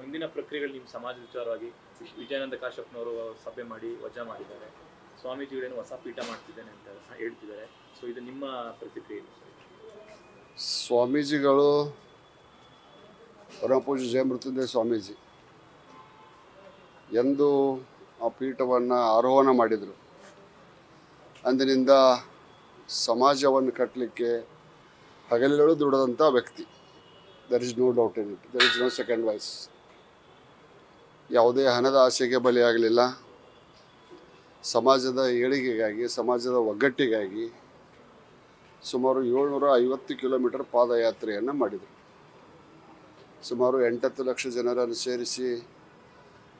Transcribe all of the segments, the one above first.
ಮುಂದಿನ ಪ್ರಕ್ರಿಯೆಗಳು ನಿಮ್ಮ ಸಮಾಜದ ವಿಚಾರವಾಗಿ ವಿಜಯಾನಂದ ಕಾಶ್ಯಪ್ನವರು ಸಭೆ ಮಾಡಿ ವಜಾ ಮಾಡಿದ್ದಾರೆ. ಸ್ವಾಮೀಜಿಗಳೇನು ಹೊಸ ಪೀಠ ಮಾಡ್ತಿದ್ದೇನೆ ಅಂತ ಹೇಳ್ತಿದ್ದಾರೆ. ಸೊ ಇದು ನಿಮ್ಮ ಪ್ರತಿಕ್ರಿಯೆ? ಸ್ವಾಮೀಜಿಗಳು ಪರಮಪೂಜ್ಯ ಜಯಮೃತ್ಯುಂಜಯ ಸ್ವಾಮೀಜಿ ಎಂದು ಆ ಪೀಠವನ್ನು ಆರೋಹಣ ಮಾಡಿದರು, ಅಂದಿನಿಂದ ಸಮಾಜವನ್ನು ಕಟ್ಟಲಿಕ್ಕೆ ಹಗಲಿರುಳು ದುಡಿದಂಥ ವ್ಯಕ್ತಿ. There is no doubt in it, there is no second voice. ಯಾವುದೇ ಹಣದ ಆಸೆಗೆ ಬಲಿಯಾಗಲಿಲ್ಲ. ಸಮಾಜದ ಏಳಿಗೆಗಾಗಿ, ಸಮಾಜದ ಒಗ್ಗಟ್ಟಿಗಾಗಿ ಸುಮಾರು 750 ಕಿಲೋಮೀಟರ್ ಪಾದಯಾತ್ರೆಯನ್ನು ಮಾಡಿದರು. ಸುಮಾರು 8 ಲಕ್ಷ ಜನರನ್ನು ಸೇರಿಸಿ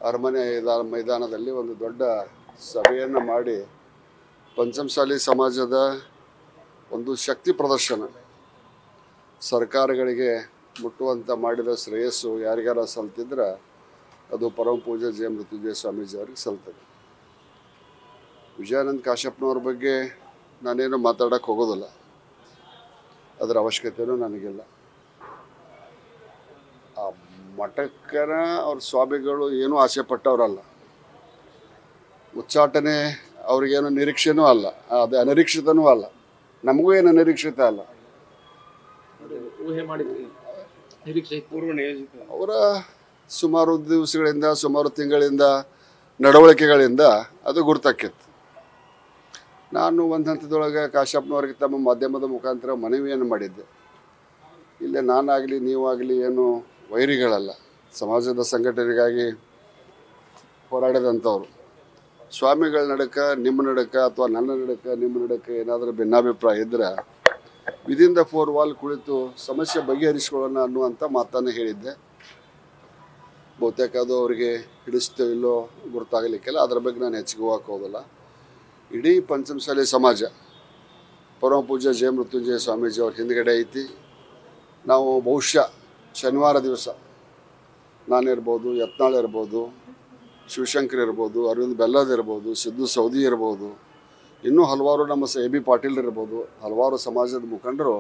ಅರಮನೆ ಮೈದಾನದಲ್ಲಿ ಒಂದು ದೊಡ್ಡ ಸಭೆಯನ್ನು ಮಾಡಿ ಪಂಚಮಸಾಲಿ ಸಮಾಜದ ಒಂದು ಶಕ್ತಿ ಪ್ರದರ್ಶನ, ಸರ್ಕಾರಗಳಿಗೆ ಮುಟ್ಟುವಂಥ ಮಾಡಿದ ಶ್ರೇಯಸ್ಸು ಯಾರಿಗಾರ ಸಲ್ತಿದ್ರೆ ಅದು ಪರಮ ಪೂಜ್ಯ ಜಯಮೃತ್ಯುಂಜಯ ಸ್ವಾಮೀಜಿ ಅವ್ರಿಗೆ ಸಲ್ತದೆ. ವಿಜಯಾನಂದ ಕಾಶ್ಯಪ್ನವ್ರ ಬಗ್ಗೆ ನಾನೇನು ಮಾತಾಡೋಕ್ಕೆ ಹೋಗೋದಿಲ್ಲ, ಅದರ ಅವಶ್ಯಕತೆಯೂ ನನಗಿಲ್ಲ. ಆ ಮಠಕ್ಕನ ಅವ್ರ ಸ್ವಾಮಿಗಳು ಏನೂ ಆಸೆ ಪಟ್ಟವರಲ್ಲ, ಉಚ್ಚಾಟನೆ ಅವ್ರಿಗೇನು ನಿರೀಕ್ಷೆನೂ ಅಲ್ಲ, ಅದು ಅನಿರೀಕ್ಷಿತನೂ ಅಲ್ಲ, ನಮಗೂ ಏನು ಅನಿರೀಕ್ಷಿತ ಅಲ್ಲ. ಊಹೆ ಮಾಡಿದ್ರಿ, ನಿರೀಕ್ಷೆ ಪೂರ್ವ ನಿಯೋಜಿತ ಅವರ ಸುಮಾರು ದಿವಸಗಳಿಂದ, ಸುಮಾರು ತಿಂಗಳಿಂದ, ನಡವಳಿಕೆಗಳಿಂದ ಅದು ಗುರ್ತಾಕಿತ್ತು. ನಾನು ಒಂದು ಹಂತದೊಳಗೆ ಕಾಶ್ಯಪ್ನವ್ರಿಗೆ ತಮ್ಮ ಮಾಧ್ಯಮದ ಮುಖಾಂತರ ಮನವಿಯನ್ನು ಮಾಡಿದ್ದೆ. ಇಲ್ಲೇ ನಾನಾಗಲಿ ನೀವಾಗಲಿ ಏನು ವೈರಿಗಳಲ್ಲ, ಸಮಾಜದ ಸಂಘಟನೆಗಾಗಿ ಹೋರಾಡಿದಂಥವ್ರು. ಸ್ವಾಮಿಗಳ ನಡಕ, ನಿಮ್ಮ ನಡಕ ಅಥವಾ ನನ್ನ ನಡಕ, ನಿಮ್ಮ ನಡಕ ಏನಾದರೂ ಭಿನ್ನಾಭಿಪ್ರಾಯ ಇದ್ದರೆ ವಿದಿನ್ ದ 4 ವಾಲ್ ಕುಳಿತು ಸಮಸ್ಯೆ ಬಗೆಹರಿಸ್ಕೊಳ್ಳೋಣ ಅನ್ನುವಂಥ ಮಾತನ್ನು ಹೇಳಿದ್ದೆ. ಬಹುತೇಕ ಅದು ಅವರಿಗೆ ಹಿಡಿಸ್ತೋ ಇಲ್ಲೋ ಗುರ್ತಾಗಲಿಕ್ಕಿಲ್ಲ, ಅದರ ಬಗ್ಗೆ ನಾನು ಹೆಚ್ಚಿಗೆ ಹೋಗಕ್ಕೆ ಹೋಗಲ್ಲ. ಇಡೀ ಪಂಚಮಸಾಲಿ ಸಮಾಜ ಪರಮ ಪೂಜ್ಯ ಜಯಮೃತ್ಯುಂಜಯ ಸ್ವಾಮೀಜಿ ಅವ್ರ ಹಿಂದ್ಗಡೆ ಐತಿ. ನಾವು ಬಹುಶಃ ಶನಿವಾರ ದಿವಸ ನಾನಿರ್ಬೋದು, ಯತ್ನಾಳ್ ಇರ್ಬೋದು, ಶಿವಶಂಕರ್ ಇರ್ಬೋದು, ಅರವಿಂದ್ ಬೆಲ್ಲದ್ ಇರ್ಬೋದು, ಸಿದ್ದು ಸೌದಿ ಇರ್ಬೋದು, ಇನ್ನೂ ಹಲವಾರು ನಮ್ಮ AB ಪಾಟೀಲ್ ಇರ್ಬೋದು, ಹಲವಾರು ಸಮಾಜದ ಮುಖಂಡರು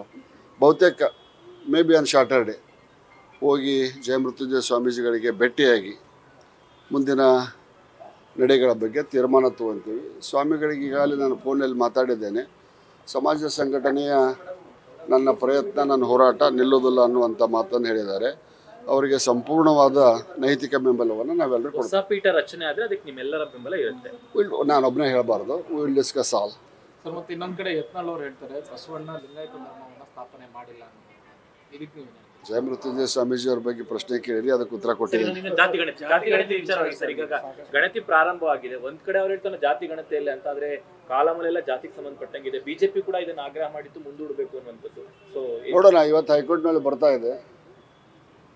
ಬಹುತೇಕ ಮೇ ಬಿ ಆನ್ ಸ್ಯಾಟರ್ಡೆ ಹೋಗಿ ಜಯಮೃತ್ಯುಂಜಯ ಸ್ವಾಮೀಜಿಗಳಿಗೆ ಭೇಟಿಯಾಗಿ ಮುಂದಿನ ನಡೆಗಳ ಬಗ್ಗೆ ತೀರ್ಮಾನ ತಗೊಂತೀವಿ. ಸ್ವಾಮಿಗಳಿಗೆ ಈಗಾಗಲೇ ನಾನು ಫೋನಲ್ಲಿ ಮಾತಾಡಿದ್ದೇನೆ. ಸಮಾಜ ಸಂಘಟನೆಯ ನನ್ನ ಪ್ರಯತ್ನ, ನನ್ನ ಹೋರಾಟ ನಿಲ್ಲೋದಿಲ್ಲ ಅನ್ನುವಂಥ ಮಾತನ್ನು ಹೇಳಿದ್ದಾರೆ. ಅವರಿಗೆ ಸಂಪೂರ್ಣವಾದ ನೈತಿಕ ಬೆಂಬಲವನ್ನು ನಾವೆಲ್ಲರೂ ಕೊಡ್ತೀವಿ. ಹೊಸ ಪೀಠ ರಚನೆ ಆದರೆ ಅದಕ್ಕೆ ನಿಮ್ಮೆಲ್ಲರ ಬೆಂಬಲ ಇರುತ್ತೆ. ನಾನೊಬ್ಬನೇ ಹೇಳಬಾರ್ದು, ವಿಲ್ ಡಿಸ್ಕಸ್ ಆಲ್. ಸರ್, ಮತ್ತೆ ಇನ್ನೊಂದು ಕಡೆ ಯತ್ನಾಳ್ ಅವರು ಹೇಳ್ತಾರೆ ಬಸವಣ್ಣ ಲಿಂಗಾಯತ ಧರ್ಮವನ್ನು ಸ್ಥಾಪನೆ ಮಾಡಿಲ್ಲ ಅನ್ನೋದು. ಇದಕ್ಕೆ ಜಯಮೃತ್ಯುಂಜಯ ಸ್ವಾಮೀಜಿ ಅವ್ರ ಬಗ್ಗೆ ಪ್ರಶ್ನೆ ಕೇಳಿರಿ, ಅದಕ್ಕೆ ಉತ್ತರ ಕೊಟ್ಟಿದ್ದೀನಿ. ಜಾತಿ ಗಣತಿ ವಿಚಾರವಾಗಿ ಸರ್, ಈಗ ಗಣತಿ ಪ್ರಾರಂಭವಾಗಿದೆ. ಒಂದ್ ಕಡೆ ಅವ್ರು ಹೇಳ್ತಾನೆ ಜಾತಿ ಗಣತಿಯಲ್ಲಿ ಅಂತ, ಆದ್ರೆ ಕಾಲಮಲ್ಲೆಲ್ಲ ಜಾತಿಗೆ ಸಂಬಂಧಪಟ್ಟಂಗಿದೆ. ಬಿಜೆಪಿ ಕೂಡ ಇದನ್ನ ಆಗ್ರಹ ಮಾಡಿದ್ದು ಮುಂದೂಡಬೇಕು ಅನ್ನುವಂಥದ್ದು. ಸೊ ನೋಡೋಣ, ಇವತ್ತು ಹೈಕೋರ್ಟ್ನಲ್ಲಿ ಬರ್ತಾ ಇದೆ.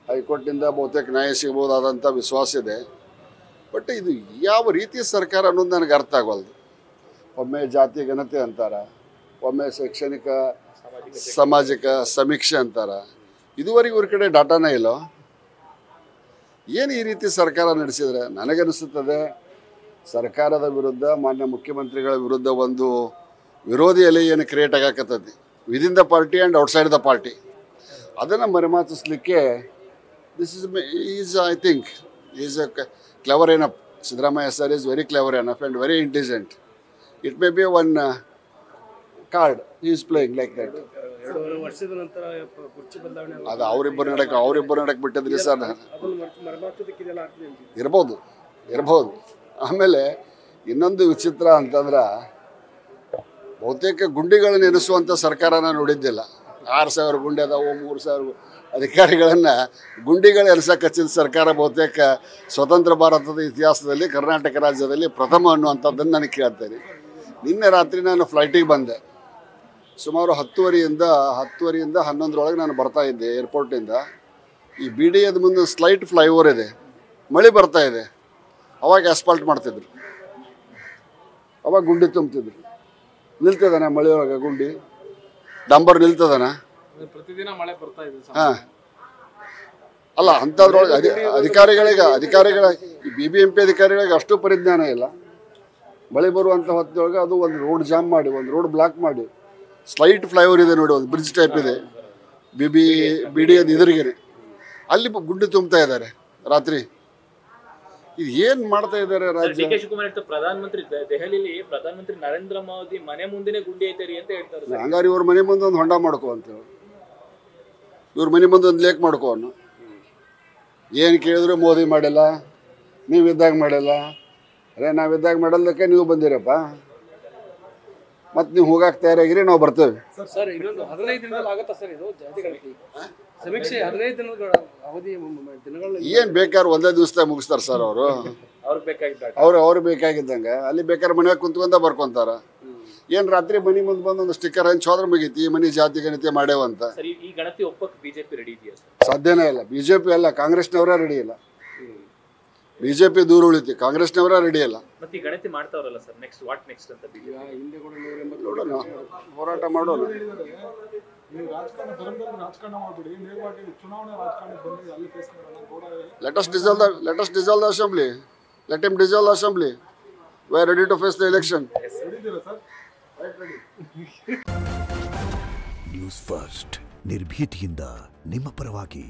ಹೈಕೋರ್ಟ್ನಿಂದ ಬಹುತೇಕ ನ್ಯಾಯ ಸಿಗ್ಬೋದಾದಂಥ ವಿಶ್ವಾಸ ಇದೆ. ಬಟ್ ಇದು ಯಾವ ರೀತಿಯ ಸರ್ಕಾರ ಅನ್ನೋದು ನನಗೆ ಅರ್ಥ ಆಗೋಲ್ದು. ಒಮ್ಮೆ ಜಾತಿ ಗಣತಿ ಅಂತಾರ, ಒಮ್ಮೆ ಶೈಕ್ಷಣಿಕ ಸಾಮಾಜಿಕ ಸಮೀಕ್ಷೆ ಅಂತಾರ. ಇದುವರೆಗೂ ಇವ್ರ ಕಡೆ ಡಾಟಾನೇ ಇಲ್ಲ. ಏನು ಈ ರೀತಿ ಸರ್ಕಾರ ನಡೆಸಿದ್ರೆ ನನಗನ್ನಿಸುತ್ತದೆ ಸರ್ಕಾರದ ವಿರುದ್ಧ, ಮಾನ್ಯ ಮುಖ್ಯಮಂತ್ರಿಗಳ ವಿರುದ್ಧ ಒಂದು ವಿರೋಧಿ ಅಲೆ ಏನು ಕ್ರಿಯೇಟ್ ಆಗಾಕತ್ತೈತಿ within the party and outside the party. ಅದನ್ನು ಮರೆಮಾಚಿಸ್ಲಿಕ್ಕೆ I think is a clever enough. Siddaramaiah sir is very clever enough and very intelligent. It may be one card he is playing like that. ಅದು ಅವರಿಬ್ಬರು ನಡಕ್ಕೆ ಬಿಟ್ಟಿದ್ರಿ sir. ಇರ್ಬೋದು. ಆಮೇಲೆ ಇನ್ನೊಂದು ವಿಚಿತ್ರ ಅಂತಂದ್ರೆ, ಬಹುತೇಕ ಗುಂಡಿಗಳನ್ನು ಎನಿಸುವಂಥ ಸರ್ಕಾರನ ನೋಡಿದ್ದಿಲ್ಲ. 6,000 ಗುಂಡಿ ಅದಾವು, 3,000 ಅಧಿಕಾರಿಗಳನ್ನು ಗುಂಡಿಗಳು ಎನಿಸಕ್ಕೆ ಹಚ್ಚಿದ ಸರ್ಕಾರ ಬಹುತೇಕ ಸ್ವತಂತ್ರ ಭಾರತದ ಇತಿಹಾಸದಲ್ಲಿ ಕರ್ನಾಟಕ ರಾಜ್ಯದಲ್ಲಿ ಪ್ರಥಮ ಅನ್ನುವಂಥದ್ದನ್ನು ನನಗೆ ಕೇಳ್ತೇನೆ. ನಿನ್ನೆ ರಾತ್ರಿ ನಾನು ಫ್ಲೈಟಿಗೆ ಬಂದೆ. ಸುಮಾರು 10:30ಯಿಂದ 11:00 ನಾನು ಬರ್ತಾ ಇದ್ದೆ ಏರ್ಪೋರ್ಟಿಂದ. ಈ BDAದ ಮುಂದೆ ಸ್ಲೈಟ್ ಫ್ಲೈಓವರ್ ಇದೆ, ಮಳೆ ಬರ್ತಾ ಇದೆ. ಅವಾಗ ಆಸ್ಫಾಲ್ಟ್ ಮಾಡ್ತಿದ್ರು, ಅವಾಗ ಗುಂಡಿ ತುಂಬ್ತಿದ್ರು. ನಿಲ್ತದಾನ ಮಳೆ ಒಳಗೆ ಗುಂಡಿ ಡಂಬರ್ ನಿಲ್ತದಾನ? ಪ್ರತಿದಿನ ಮಳೆ ಬರ್ತಾ ಇದೆ. ಹಾಂ, ಅಲ್ಲ ಅಂಥದ್ರೊಳಗೆ ಅಧಿಕಾರಿಗಳಿಗೆ BBMP ಅಧಿಕಾರಿಗಳಿಗೆ ಅಷ್ಟು ಪರಿಜ್ಞಾನ ಇಲ್ಲ. ಮಳೆ ಬರುವಂಥ ಹೊತ್ತೊಳಗೆ ಅದು ಒಂದು ರೋಡ್ ಜಾಮ್ ಮಾಡಿ, ಒಂದು ರೋಡ್ ಬ್ಲಾಕ್ ಮಾಡಿ, ಸ್ಲೈಟ್ ಫ್ಲೈಓವರ್ ಇದೆ ನೋಡಿ, ಒಂದು ಬ್ರಿಡ್ಜ್ ಟೈಪ್ ಇದೆ BDAದ ಎದುರಿಗೆ, ಅಲ್ಲಿ ಗುಂಡಿ ತುಂಬ್ತಾ ಇದ್ದಾರೆ. ರಾತ್ರಿ. ಇದು ಏನು ಮಾಡ್ತಾ ಇದ್ದಾರೆ ರಾಜ್ಯ? ಡಿ ಕೆ ಶಿವಕುಮಾರ್ ಹೇಳ್ತಾರೆ ಪ್ರಧಾನಮಂತ್ರಿ ದೆಹಲಿಲಿ ಪ್ರಧಾನಮಂತ್ರಿ ನರೇಂದ್ರ ಮೋದಿ ಮನೆ ಮುಂದೆನೆ ಗುಂಡಿ ಐತೇರಿ ಅಂತ ಹೇಳ್ತಾರೆ. ಹಂಗಾರೆ ಇವ್ರ ಮನೆ ಮುಂದೆ ಒಂದು ಹೊಂಡ ಮಾಡ್ಕೋ ಅಂತೇಳಿ, ಇವ್ರ ಮನೆ ಮುಂದೆ ಒಂದು ಲೇಕ್ ಮಾಡ್ಕೋ ಅನ್ನು. ಏನು ಕೇಳಿದ್ರು ಮೋದಿ ಮಾಡಿಲ್ಲ, ನೀವಿದ್ದಾಗ ಮಾಡಿಲ್ಲ. ಅರೆ ನಾವಿದ್ದಾಗ ಮಾಡಲ್ದಕ್ಕೆ ನೀವು ಬಂದಿರಪ್ಪ, ಮತ್ತು ನೀವು ಹೋಗಕ್ಕೆ ತಯಾರಾಗಿರಿ, ನಾವು ಬರ್ತೇವೆ. ಸರ್ ಇನ್ನೊಂದು 15 ದಿನದಲ್ಲಿ ಆಗುತ್ತಾ ಸರ್ ಇದು ಜಾತಿ ಗಣತಿ ಸಮೀಕ್ಷೆ? 15 ದಿನಗಳ ಅವಧಿ ದಿನಗಳ ಏನು ಬೇಕಾದ್ರೆ ಒಂದೇ ದಿವಸದಾಗ ಮುಗಿಸ್ತಾರೆ ಸರ್ ಅವರು. ಅವ್ರಿಗೆ ಬೇಕಾಗಿದ್ದಾಗ ಅವ್ರು ಬೇಕಾಗಿದ್ದಂಗೆ ಅಲ್ಲಿ ಬೇಕಾದ್ರೆ ಮನ್ಯಾಗ ಕುಂತ್ಕೊಂಡ ಬರ್ಕೊಂತಾರ. ಏನು ರಾತ್ರಿ ಮನೆ ಮುಂದೆ ಬಂದು ಒಂದು ಸ್ಟಿಕ್ಕರ್ ಹಂಚಿ ಹೋದ್ರೆ ಮುಗೀತಿ, ಈ ಮನೆ ಜಾತಿ ಗಣತಿ ಮಾಡ್ಯಾವಂತ. ಸರ್ ಈ ಗಣತಿ ಒಪ್ಪಕ್ಕೆ ಬಿಜೆಪಿ ರೆಡಿ ಇದೆಯಾ? ಸಾಧ್ಯನೇ ಇಲ್ಲ. BJP ಅಲ್ಲ, ಕಾಂಗ್ರೆಸ್ನವರೇ ರೆಡಿ ಇಲ್ಲ. BJP ದೂರ ಉಳಿತಿ, ಕಾಂಗ್ರೆಸ್ನವರೇ ರೆಡಿ ಇಲ್ಲ. ಮತ್ತೆ ಈ ಗಣತಿ ಮಾಡ್ತಾವ್ರಲ್ಲ ಸರ್, ವಾಟ್ ನೆಕ್ಸ್ಟ್ ಅಂತ ಬಿಜೆಪಿ ಹಿಂದೆ ಕೂಡ 180 ನೋಡೋಣ, ಹೋರಾಟ ಮಾಡೋಣ. ನೀವು ರಾಜಕಾರಣ ಧರ್ಮದಲ್ಲಿ ರಾಜಕಾರಣ ಮಾಡ್ಬಿಡಿ, ನೇರವಾಗಿ ಚುನಾವಣೆ ರಾಜಕಾರಣ ಬಂದು ಅಲ್ಲಿ ಫೇಸ್ ಮಾಡೋಣ. Let us dissolve the assembly. Let him dissolve the assembly. We are ready to face the election. News first ನಿರ್ಭೀತಿಯಿಂದ ನಿಮ್ಮ ಪರವಾಗಿ.